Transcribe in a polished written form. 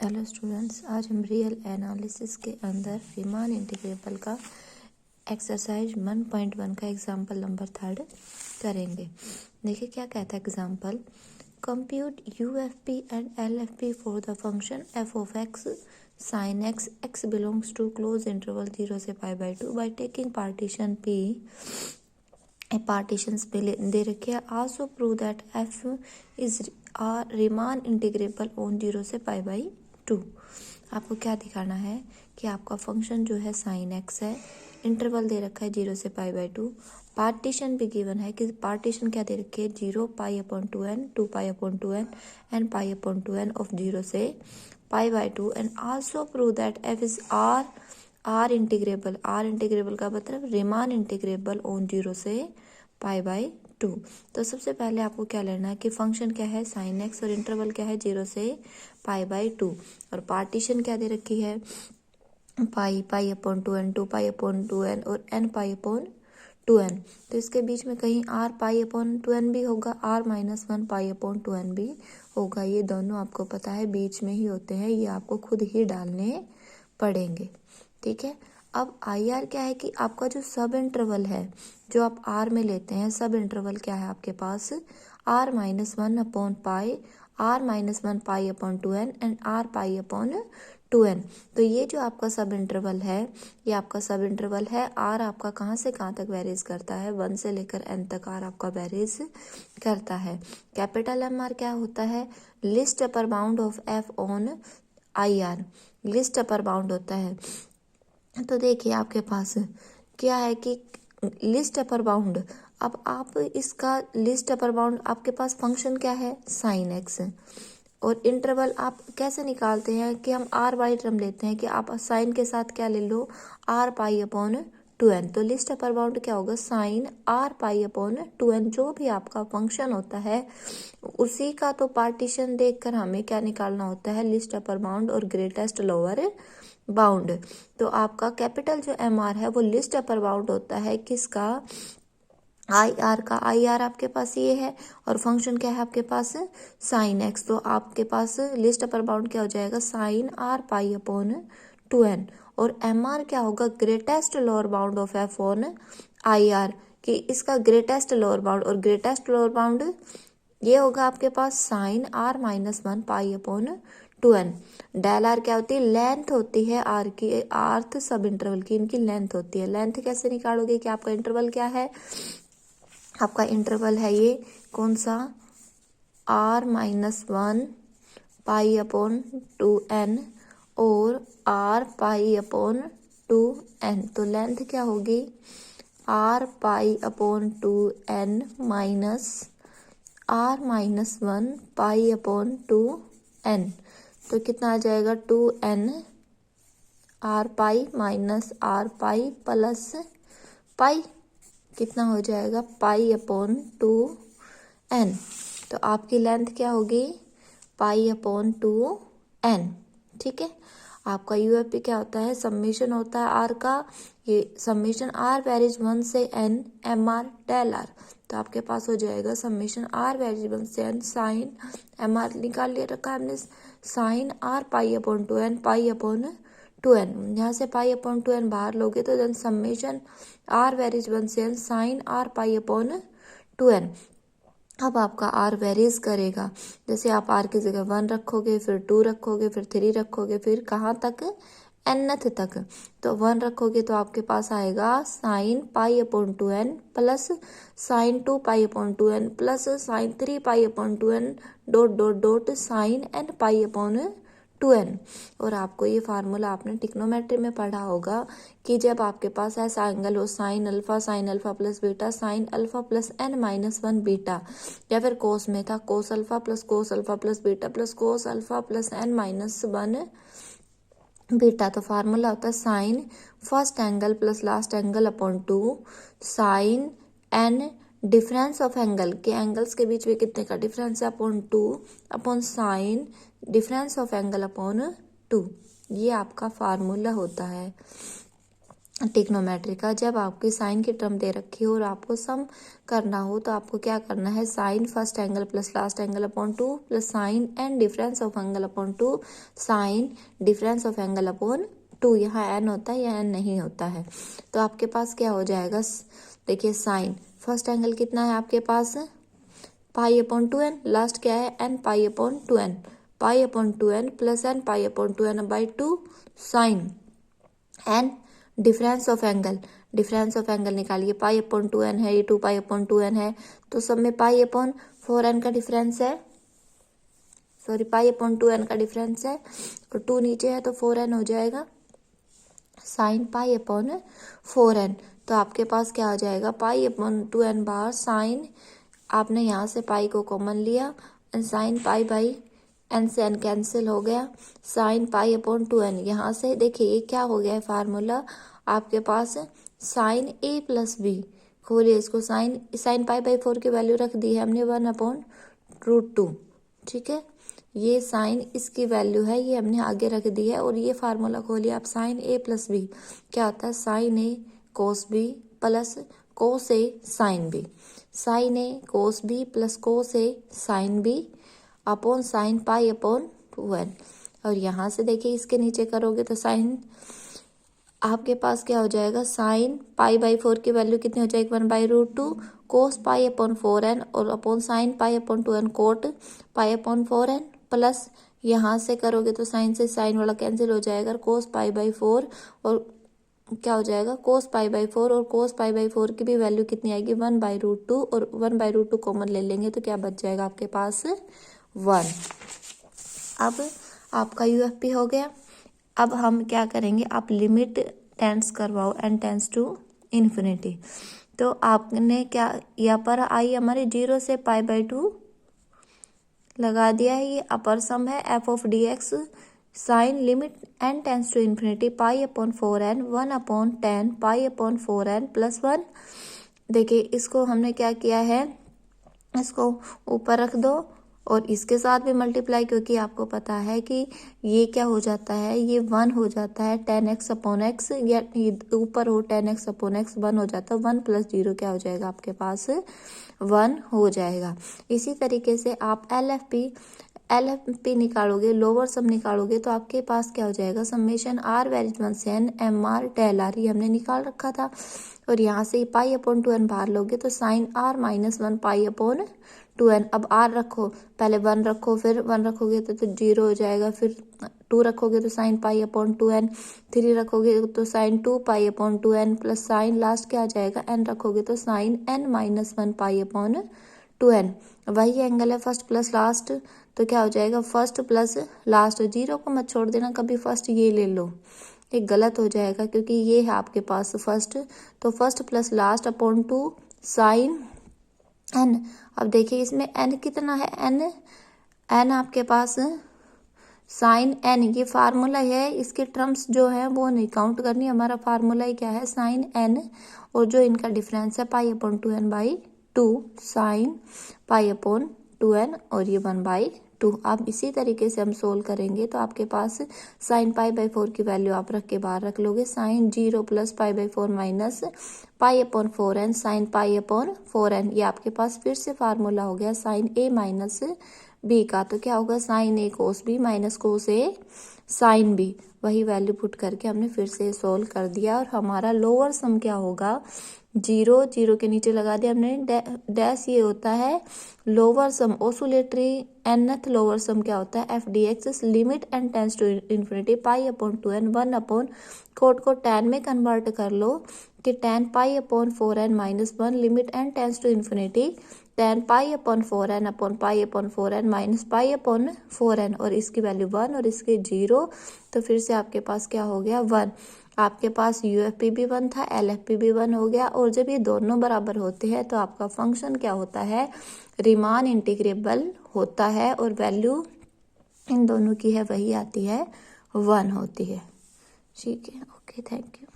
Hello students, आज हम real analysis के अंदर रीमान इंटीग्रेबल का एक्सरसाइज 1.1 का एग्जाम्पल नंबर 3 करेंगे। देखिए क्या कहता है example. Compute UFP and LFP for the function f of x sin x belongs to closed interval 0 से π/2 by taking partition P partitions दे रखे हैं। Also prove that f is Riemann integrable on 0 से π/2। आपको क्या दिखाना है कि आपका फंक्शन जो है साइन एक्स है, इंटरवल दे रखा है 0 से π/2, पार्टीशन भी गिवन है कि पार्टीशन क्या दे रखी है 0 π/2n 2π/2n and π/2n of 0 से π/2 and also prove that f is R integrable का मतलब रीमान इंटीग्रेबल ऑन 0 से π/2। तो सबसे पहले आपको क्या लेना है कि फंक्शन क्या है साइन एक्स और इंटरवल क्या है 0 से π/2 और पार्टीशन क्या दे रखी है π/2n 2π/2n और n π/2n। तो इसके बीच में कहीं r π/2n भी होगा, r -1 π/2n भी होगा। ये दोनों आपको पता है बीच में ही होते हैं, ये आपको खुद ही डालने पड़ेंगे। ठीक है। अब IR क्या है कि आपका जो सब इंटरवल है जो आप R में लेते हैं, सब इंटरवल क्या है आपके पास r -1/π, r -1 π/2n and r π/2n। तो ये जो आपका सब इंटरवल है, ये आपका सब इंटरवल है। R आपका कहाँ से कहाँ तक वेरीज करता है, 1 से लेकर n तक R आपका वेरीज करता है। कैपिटल MR क्या होता है, list upper bound of f on IR, list upper bound होता है। तो देखिए आपके पास क्या है कि लिस्ट अपर बाउंड, अब आप इसका लिस्ट अपर बाउंड आपके पास फंक्शन क्या है साइन एक्स और इंटरवल आप कैसे निकालते हैं कि हम r बाई टर्म लेते हैं कि आप साइन के साथ क्या ले लो r π/2n। तो लिस्ट अपर बाउंड क्या होगा साइन r π/2n। जो भी आपका फंक्शन होता है उसी का तो पार्टीशन देखकर हमें क्या निकालना होता है लिस्ट अपर बाउंड और ग्रेटेस्ट लोअर बाउंड। तो आपका कैपिटल जो MR है वो लिस्ट अपर बाउंड होता है किसका IR का। IR आपके पास ये है और फंक्शन क्या है आपके पास साइन एक्स। तो आपके पास लिस्ट अपर बाउंड क्या हो जाएगा साइन r π/2n और MR क्या होगा greatest lower bound of f on IR कि इसका ग्रेटेस्ट लोअर बाउंड और ग्रेटेस्ट लोअर बाउंड ये होगा आपके पास sine r -1 π/2n। Del R क्या होती है लेंथ होती है आर की, आर्थ सब इंटरवल की इनकी लेंथ होती है। लेंथ कैसे निकालोगे कि आपका इंटरवल क्या है, आपका इंटरवल है ये कौन सा r -1 π/2n और r π/2n। तो लेंथ क्या होगी r π/2n minus r -1 π/2n। तो कितना आ जाएगा 2n r pi minus r pi plus pi, कितना हो जाएगा π/2n। तो आपकी लेंथ क्या होगी π/2n। ठीक है। आपका UFP क्या होता है समेशन होता है R का, ये समेशन R वेरीज 1 से n MR डेल R। तो आपके पास हो जाएगा समेशन R वेरीज 1 से n साइन MR निकाल लिया रखा हमने साइन r π/2n π/2n। यहाँ से π/2n बाहर लोगे तो देन समेशन r वेरीज 1 से n साइन r π/2n। अब आपका r वेरीज करेगा, जैसे आप r की जगह 1 रखोगे, फिर 2 रखोगे, फिर 3 रखोगे, फिर कहाँ तक nth तक। तो 1 रखोगे तो आपके पास आएगा sine π/2n plus sine 2π/2n plus sine 3π/2n dot dot dot sine n π/2n। और आपको ये फार्मूला आपने ट्रिग्नोमेट्री में पढ़ा होगा कि जब आपके पास ऐसा एंगल हो sine alpha plus beta sine alpha plus n-1 beta, या फिर कोस में था cos alpha plus beta plus cos alpha plus n-1 beta. तो फार्मूला होता है sine first angle plus last angle upon 2 sine n difference of angle के angles के बीच में कितने का डिफरेंस है upon 2 upon sine difference of angle upon 2। ये आपका फार्मूला होता है। ट्रिग्नोमेट्री का, जब आपकी साइन की टर्म दे रखी हो और आपको सम करना हो तो आपको क्या करना है, sine first angle plus last angle upon 2 plus sine and difference of angle upon 2 sine difference of angle upon 2। यहाँ एन होता है, यहाँ एन नहीं होता है। तो आपके पास क्या हो जाएगा, देखिए साइन फर्स्ट एंगल कितना है आपके पास, पाई अपॉन 2n, लास्ट क्या है n pi upon 2n, pi upon 2n plus n pi upon 2n by 2 sine n difference of angle, difference of angle निकालिए, पाई अपॉन 2n है, ये 2 पाई अपॉन 2n है, तो सब में पाई अपॉन 4n का डिफरेंस है, सॉरी पाई upon 2n का डिफरेंस है, और 2 नीचे है तो 4n हो जाएगा, साइन पाई अपॉन 4n। तो आपके पास क्या हो जाएगा, पाई अपॉन 2n बार साइन, आपने यहाँ से पाई को कॉमन लिया, साइन पाई बाई एन से एन कैंसिल हो गया, साइन पाई अपॉन 2n। यहाँ से देखिए ये क्या हो गया है फार्मूला आपके पास, साइन ए प्लस बी, खोलिए इसको, साइन पाई बाई 4 की वैल्यू रख दी है हमने 1/√2, ठीक है, ये साइन इसकी वैल्यू है, ये हमने आगे रख दी है, और ये फार्मूला खोलिए आप, साइन ए प्लस बी क्या होता है, sine A cos B plus cos A sine B, sine A cos B plus cos A sine B upon sine pi upon 2n। और यहाँ से देखिए इसके नीचे करोगे तो साइन आपके पास क्या हो जाएगा, साइन पाई बाई 4 की वैल्यू कितनी हो जाएगी 1/√2 कोस पाई अपॉन 4n और upon sine pi upon 2n coat पाई अपॉन 4n प्लस यहाँ से करोगे तो साइन से साइन वाला कैंसिल हो जाएगा, कोस पाई बाई 4 और क्या हो जाएगा, कोस पाई बाई 4 और कोस पाई बाई 4 की भी वैल्यू कितनी आएगी 1/√2 और 1/√2 कॉमन ले लेंगे तो क्या बच जाएगा आपके पास 1। अब आपका यूएफपी हो गया। अब हम क्या करेंगे, आप लिमिट टेंस करवाओ एन टेंस टू इन्फिनिटी। तो आपने क्या यहाँ पर आई हमारे 0 से π/2 लगा दिया है, ये अपर सम है f of d x sine limit n tends to infinity pi upon 4n 1/10 pi upon 4n plus 1। देखिए इसको हमने क्या किया है, इसको ऊपर रख दो और इसके साथ भी मल्टीप्लाई, क्योंकि आपको पता है कि ये क्या हो जाता है, ये 1 हो जाता है 10x अपॉन एक्स, या ऊपर हो 10x अपॉन एक्स 1 हो जाता है, 1 + 0 क्या हो जाएगा आपके पास 1 हो जाएगा। इसी तरीके से आप LFP निकालोगे, लोअर सम निकालोगे तो आपके पास क्या हो जाएगा, समेशन r वेरीज 1 से n mr del r, ये हमने निकाल रखा था, और यहाँ से पाई अपॉन 2n बाहर लोगे तो साइन r -1 पाई अपॉन 2n। अब r रखो, पहले 1 रखो, फिर 1 रखोगे तो 0 हो जाएगा, फिर 2 रखोगे तो साइन पाई अपॉन 2n, 3 रखोगे तो sine 2 pi upon 2n plus sine last क्या आ जाएगा n रखोगे तो साइन n -1 पाई अपॉन 2n। वही एंगल है फर्स्ट प्लस लास्ट, तो क्या हो जाएगा फर्स्ट प्लस लास्ट, 0 को मत छोड़ देना कभी, फर्स्ट ये ले लो, ये गलत हो जाएगा क्योंकि ये है आपके पास फर्स्ट, तो first plus last upon 2 sine n। अब देखिए इसमें n कितना है, n आपके पास साइन n, ये फार्मूला है, इसके टर्म्स जो है वो नहीं काउंट करनी, हमारा फार्मूला ही क्या है साइन n, और जो इनका डिफरेंस है pi upon 2n/2 sign pi upon 2n और ये 1/2। अब इसी तरीके से हम सोल्व करेंगे तो आपके पास साइन π/4 की वैल्यू आप रख के बाहर रख लोगे, sine 0 + π/4 minus pi upon 4n sine pi upon 4n, ये आपके पास फिर से फार्मूला हो गया साइन a माइनस b का, तो क्या होगा sine a cos b minus cos a sine b, वही वैल्यू पुट करके हमने फिर से सोल्व कर दिया, और हमारा लोअर सम क्या होगा 0 के नीचे लगा दिया हमने डैश, ये होता है lower sum oscillatory nth lower sum क्या होता है f/dx limit n tends to infinity pi upon 2n 1 upon cot को tan में कन्वर्ट कर लो कि tan pi upon 4n minus 1 limit n tends to infinity tan pi upon 4n upon pi upon 4n minus pi upon 4n, और इसकी value 1 और इसके 0, तो फिर से आपके पास क्या हो गया 1। आपके पास यूएफपी भी 1 था, एलएफपी भी 1 हो गया, और जब ये दोनों बराबर होते हैं तो आपका फंक्शन क्या होता है रीमान इंटीग्रेबल होता है, और वैल्यू इन दोनों की है वही आती है 1 होती है। ठीक है, ओके, थैंक यू।